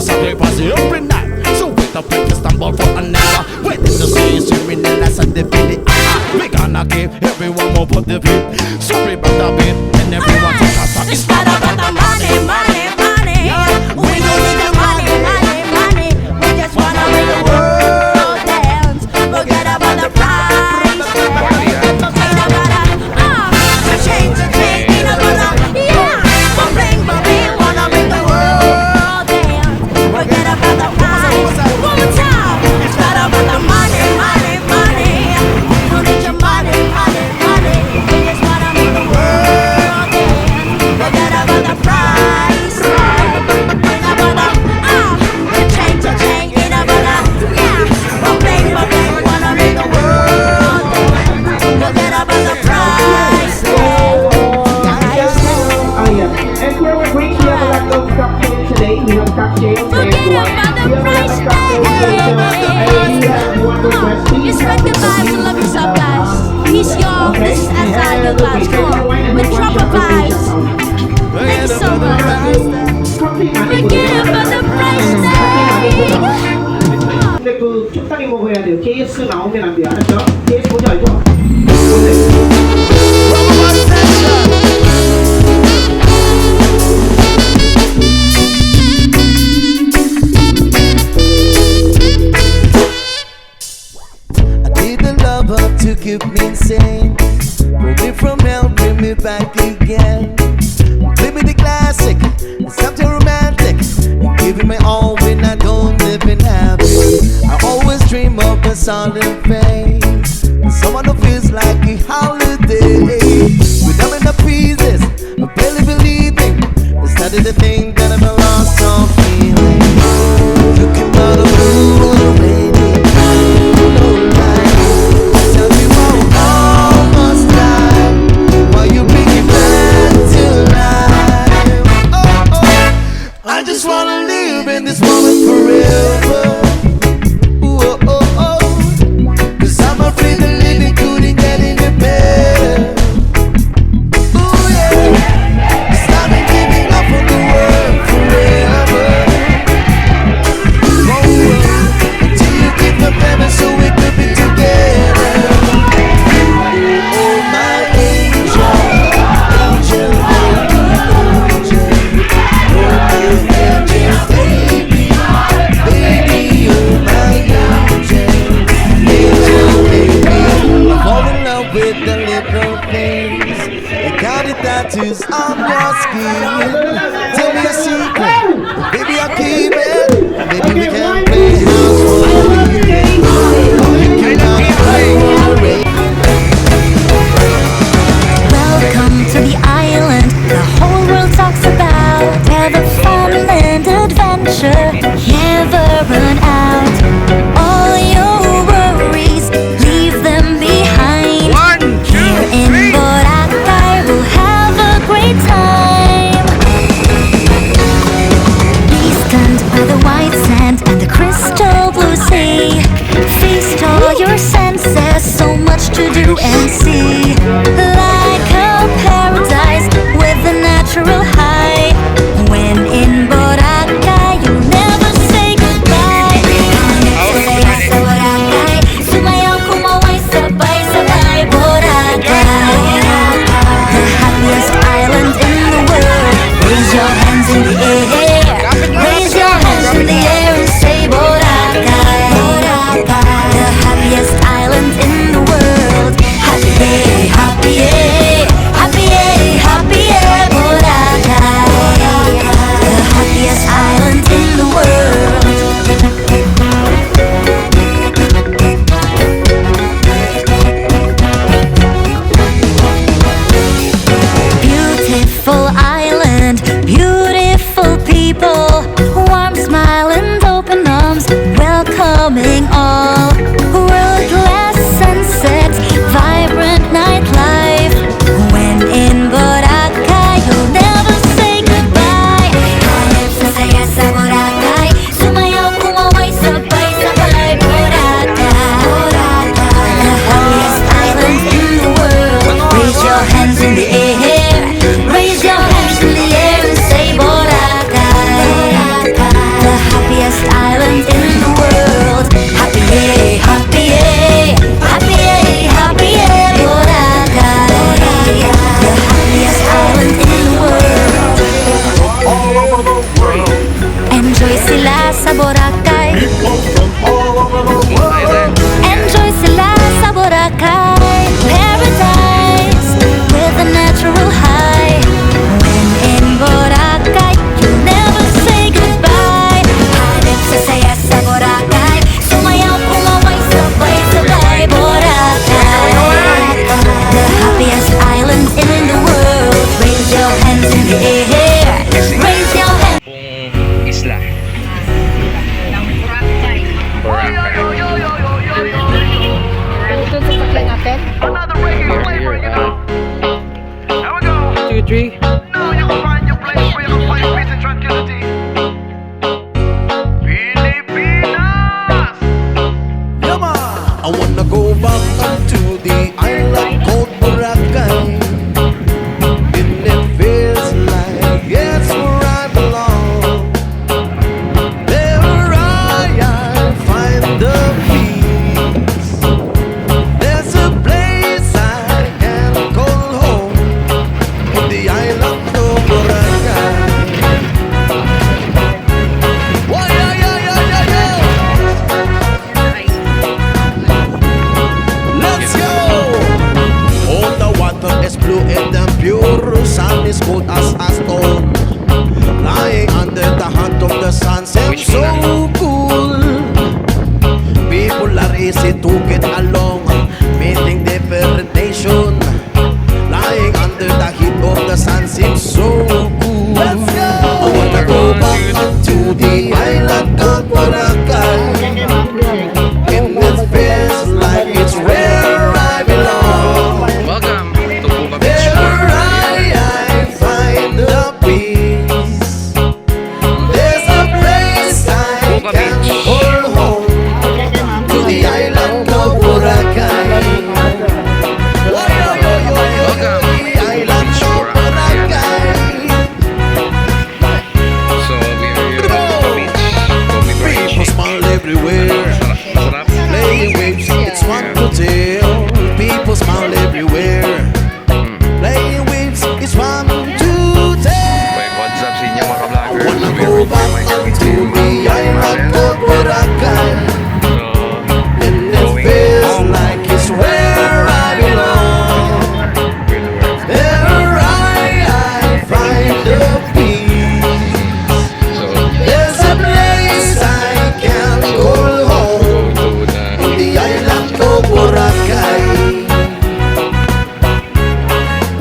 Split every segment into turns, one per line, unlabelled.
sacrifice every night. So wait up and stumble for an hour. Waiting to see swimming in less than the feeling. We gonna give everyone more for the beat. Sorry about the beat and everyone to pass up.
It's not about the money, money, money. We don't need the money, money, money. We just wanna make the world dance. Forget about the price. Ain't about change the thing. Ain't about bling, wanna make the world dance. Forget about the price. One more time. It's not about the money, money, money. We don't need your money, money, money. We just wanna make the world dance. Forget about the price. Ain't about the change the thing. Ain't about the bling, wanna make the world dance. Forget about the price.
And here we're bringing you a lot of cocktails today. We have cocktails.
Forget about the price tag. Just spread the vibes and love yourself, guys. He's young. This is outside your vibes. Come on. With proper vibes. Thank you so much. Forget about the price tag.
근데 그 적당히 먹어야 돼요. KS 나오면 안 돼요. 알았죠? KS 뭔지 알죠?
To keep me insane, pull me from hell, bring me back again. Play me the classic, something romantic. Giving me all when I don't live in happy. I always dream of a solid face, someone who feels like a holiday. Without enough pieces, I'm barely believing. I started to think that I've lost some feeling. You came out of blue on a rainy night, no light. I just wanna live in this moment forever. Ooh, oh, oh, oh. 'Cause I'm afraid the living couldn't get any better. Ooh, yeah. 'Cause I've been giving up on the world forever. Oh, until you give the baby so we could be together. Oh, my angel, angel, with the little things and counted tattoos on your skin. Tell me a secret, baby I'll keep it. Maybe we can play house for a weekend. You cannot play away.
Welcome to the island the whole world talks about, where the fun and adventure never run out. All your worries, leave them behind. Here in Boracay, we'll have a great time. We stand by the white sand and the crystal blue sea. Feast all your senses, so much to do and see. Like a paradise with a natural high. When in Boracay, you'll never say goodbye.
world.
Enjoy sila sa Boracay.
People from all over the world.
Enjoy sila sa Boracay. Paradise with a natural high. When in Boracay, you'll never say goodbye. Hanap sa saya sa Boracay. Sumayaw, kumaway, sabay-sabay. Boracay, the happiest island in the world. Raise your hands in the air. Raise your hands.
Pong isla. Boracay.
Another reggae flavor, you know. Here we go.
2, 3.
Now you can find your place where you can find peace and tranquility. Pilipinas!
I wanna go back to the island called Boracay. And it feels like it's where I belong. There I find the peace. There's a place I can call home on the island of Boracay. Why, yeah. Let's go! All the water is blue and the pure sun is cold as a stone. Lying under the hand of the sun seems so cool. People are easy to get along, meeting different nation. Lying under the heat of the sun seems so cool. Let's go! I wanna go back to the island of Boracay. And it feels like it's where I belong.
Welcome to Puka Beach.
There I find the peace. There's a place I
Puka
can
Beach.
call home, to the island of Boracay.
Welcome
The island
to
of Boracay.
So, we're here at Puka Beach. Coffee break.
People smile everywhere.
Sarap.
Playing waves, it's fun to tell. People smile everywhere. Playing waves, it's fun to tell.
Wait, what's up sa inyo mga ka-vloggers?
Wanna
We're
go
here
back
with my
to the island of Boracay.
So,
And it feels like it's where I belong. There I find the peace.
so,
There's a place I can call home,
go to the
the island of Boracay.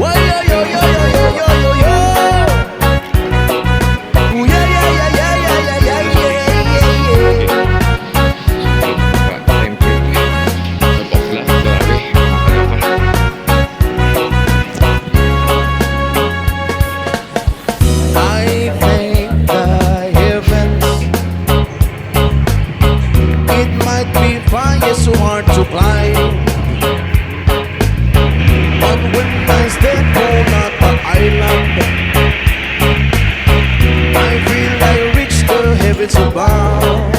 Why, yo. Ooh, yeah.
time to nag-off lang. Grabe.
I thank the heavens. It might be fire so hard to climb, but when I step on the island, I feel I reach the heavens above.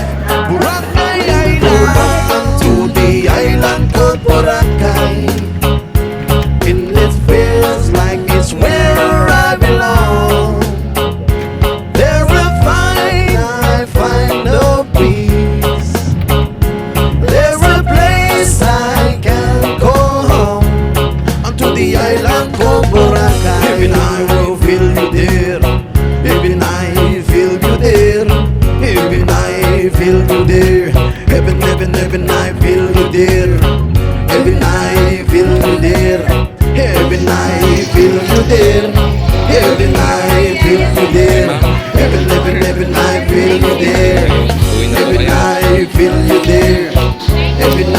Boracay Island, to the island called Boracay. And it feels like it's where I belong. There I find no peace. There's a place I can call home, onto the island called Boracay. Even I will feel you there. Even I feel you there. Even I feel you there. Heaven, I feel you there. Even I feel you there. Heaven, I feel you there. Heaven, I feel you there. Heaven, I feel you there. Heaven, I feel you there. Heaven,